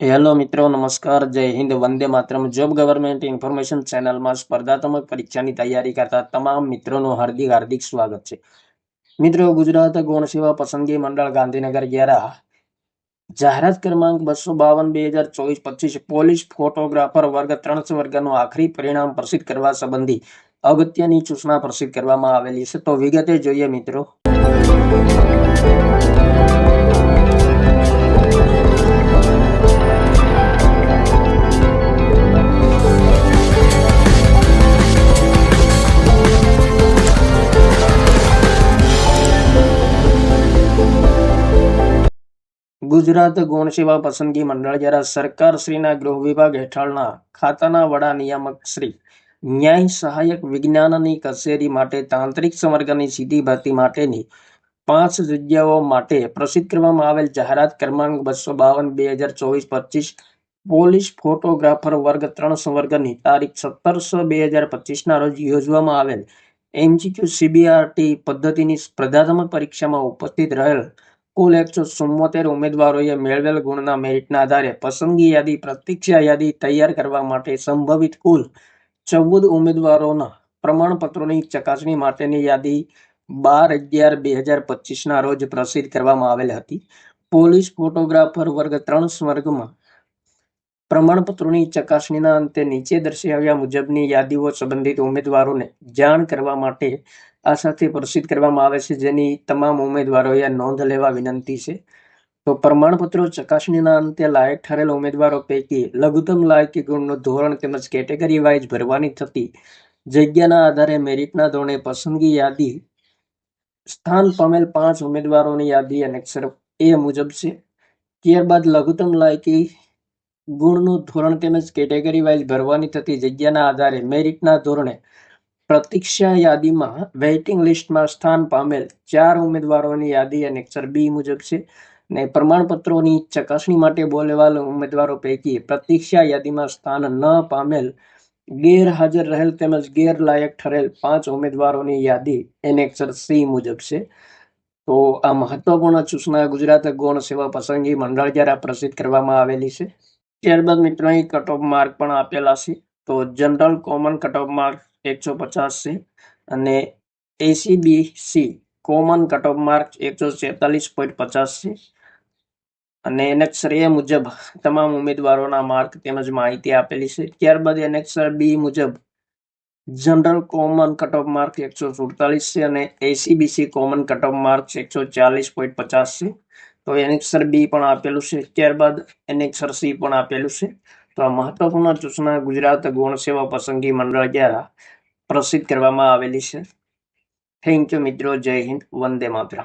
Hello મિત્રો, નમસ્કાર, જય Hind, Vande Mataram. Job government information ચેનલમાં સ્પર્ધાત્મક પરીક્ષાની તૈયારી કરતા તમામ મિત્રોનું હાર્દિક હાર્દિક સ્વાગત છે. મિત્રો, ગુજરાત ગૌણ સેવા પસંદગી મંડળ ગાંધીનગર દ્વારા જાહેરાત ક્રમાંક 252/2024-25 પોલીસ ફોટોગ્રાફર વર્ગ 3 વર્ગનું આખરી પરિણામ પ્રસિદ્ધ કરવા સંબંધી અગત્યની સૂચના પ્રસિદ્ધ કરવામાં આવેલી છે. તો વિગતે જોઈએ મિત્રો. ગુજરાત ગૌણ સેવા પસંદગી મંડળ દ્વારા સરકારશ્રીના ગૃહ વિભાગ હેઠળના ખાતાના વડા નિયામક શ્રી ન્યાય સહાયક વિજ્ઞાનની કચેરી માટે તાંત્રિક સંવર્ગની સીધી ભરતી માટેની 5 જગ્યાઓ માટે પ્રસિદ્ધ કરવામાં આવેલ જાહેરાત ક્રમાંક 252/2024-25 પોલીસ ફોટોગ્રાફર વર્ગ 3 સંવર્ગની તારીખ 17/6/2025 રોજ યોજવામાં આવેલ MCQ CBRT પદ્ધતિની સ્પર્ધાત્મક પરીક્ષામાં ઉપસ્થિત રહેલ કુલ 174 ઉમેદવારોએ મેળવેલ ગુણના મેરિટના આધારે પસંદગી યાદી પ્રતીક્ષા યાદી તૈયાર કરવા માટે સંભવિત કુલ 14 ઉમેદવારોના પ્રમાણપત્રોની ચકાસણી માટેની યાદી 12/11/2025 રોજ પ્રસિદ્ધ કરવામાં આવેલ હતી. પોલીસ ફોટોગ્રાફર વર્ગ 3 વર્ગમાં પ્રમાણપત્રોની ચકાસણીના અંતે નીચે દર્શાવ્યા મુજબની યાદીઓ સંબંધિત ઉમેદવારોને જાણ કરવા માટે આ સાથે પ્રસિદ્ધ કરવામાં આવે છે, જેની તમામ ઉમેદવારોએ નોંધ લેવા વિનંતી છે. તો પ્રમાણપત્રો ચકાસણીના અંતે લાયક ઠરેલ ઉમેદવારો પૈકી લઘુત્તમ લાયકી ગુણનું ધોરણ તેમજ કેટેગરી વાઇઝ ભરવાની થતી જગ્યાના આધારે મેરિટના ધોરણે પસંદગી યાદી સ્થાન પામેલ 5 ઉમેદવારોની યાદી એનેક્સર A મુજબ છે. ત્યારબાદ લઘુત્તમ લાયકી ગુણનું ધોરણ તેમજ કેટેગરી વાઇઝ ભરવાની થતી જગ્યાના આધારે મેરિટના ધોરણે પ્રતીક્ષા યાદીમાં વેઇટિંગ લિસ્ટમાં સ્થાન પામેલ 4 ઉમેદવારોની યાદી એનેક્સર B મુજબ છે. ને પ્રમાણપત્રોની ચકાસણી માટે બોલાવેલા ઉમેદવારો પૈકી પ્રતીક્ષા યાદીમાં સ્થાન ન પામેલ ગેરહાજર રહેલ તેમજ ગેરલાયક ઠરેલ 5 ઉમેદવારોની યાદી એનેક્સર C મુજબ છે. તો આ મહત્વપૂર્ણ સૂચના ગુજરાત ગૌણ સેવા પસંદગી મંડળ દ્વારા પ્રસિદ્ધ કરવામાં આવેલી છે. ત્યારબાદ મિત્રો અહીં કટ ઓફ માર્ક પણ આપેલા છે. તો general common cut off mark 150 છે અને ACBC common cut off mark 146.50 છે અને એનેક્સર A મુજબ તમામ ઉમેદવારોના માર્ક તેમજ માહિતી આપેલી છે. ત્યારબાદ એનેક્સર B મુજબ general common cut off mark 147 છે અને ACBC common cut off mark 140.50 છે. તો એનેક્સર B પણ આપેલું છે. ત્યારબાદ એનેક્સર C પણ આપેલું છે. તો આ મહત્વપૂર્ણ સૂચના ગુજરાત ગૌણ સેવા પસંદગી મંડળ દ્વારા પ્રસિદ્ધ કરવામાં આવેલી છે. થેન્ક યુ મિત્રો. જય હિન્દ, વંદે માતરમ.